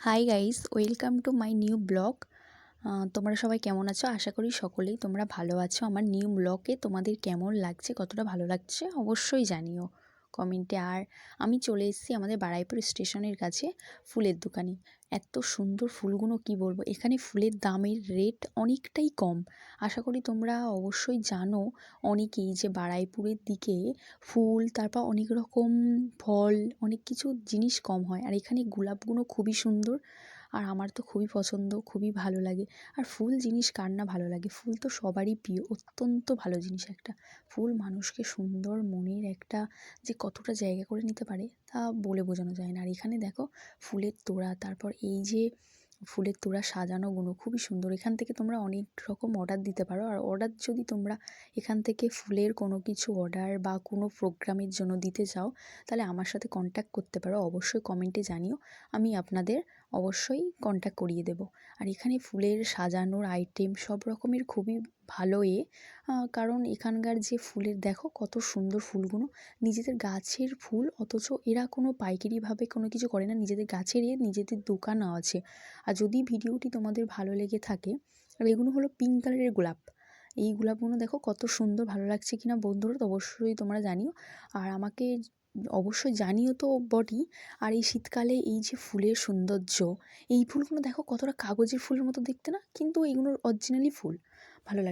Hi guys, welcome to my new blog. তোমরা সবাই কেমন আছো? আশা করি সকলেই তোমরা ভালো আছো। আমার নিউ ব্লগে তোমাদের কেমন লাগছে, কতটা ভালো লাগছে অবশ্যই জানিও কমেন্টে। আর আমি চলে এসেছি আমাদের বারুইপুর স্টেশনের কাছে ফুলের দোকানে। এত সুন্দর ফুলগুলো কি বলবো, এখানে ফুলের দামের রেট অনেকটাই কম। আশা করি তোমরা অবশ্যই জানো অনেকেই যে বারুইপুরের দিকে ফুল, তারপর অনেক রকম ফল, অনেক কিছু জিনিস কম হয়। আর এখানে গোলাপগুলো খুবই সুন্দর, আর আমার তো খুবই পছন্দ, খুবই ভালো লাগে। আর ফুল জিনিস কার না ভালো লাগে? ফুল তো সবারই প্রিয়, অত্যন্ত ভালো জিনিস একটা। ফুল মানুষকে সুন্দর মনের একটা যে কতটা জায়গা করে নিতে পারে তা বলে বোঝানো যায় না। আর এখানে দেখো ফুলের তোড়া, তারপর এই যে ফুলের তোড়া সাজানোগুলো খুবই সুন্দর। এখান থেকে তোমরা অনেক রকম অর্ডার দিতে পারো। আর অর্ডার যদি তোমরা এখান থেকে ফুলের কোনো কিছু অর্ডার বা কোনো প্রোগ্রামের জন্য দিতে চাও, তাহলে আমার সাথে কন্ট্যাক্ট করতে পারো। অবশ্যই কমেন্টে জানিও, আমি আপনাদের অবশ্যই কন্ট্যাক্ট করিয়ে দেবো। আর এখানে ফুলের সাজানোর আইটেম সব রকমের খুবই ভালো কারণ এখানকার যে ফুলের দেখো কত সুন্দর ফুলগুলো, নিজেদের গাছের ফুল, অথচ এরা কোনো পাইকারিভাবে কোনো কিছু করে না, নিজেদের গাছের নিজেদের দোকানও আছে। আর যদি ভিডিওটি তোমাদের ভালো লেগে থাকে, আর এগুলো হলো পিঙ্ক কালারের গোলাপ। এই গোলাপগুলো দেখো কত সুন্দর, ভালো লাগছে কিনা বন্ধুরা তো অবশ্যই তোমরা জানিও। আর আমাকে অবশ্যই জানিও তো বটেই। আর এই শীতকালে এই যে ফুলের সৌন্দর্য, এই ফুলগুলো দেখো কতটা কাগজের ফুলের মতো দেখতে না, কিন্তু এইগুলোর অরিজিনালি ফুল। ভালো লাগছে।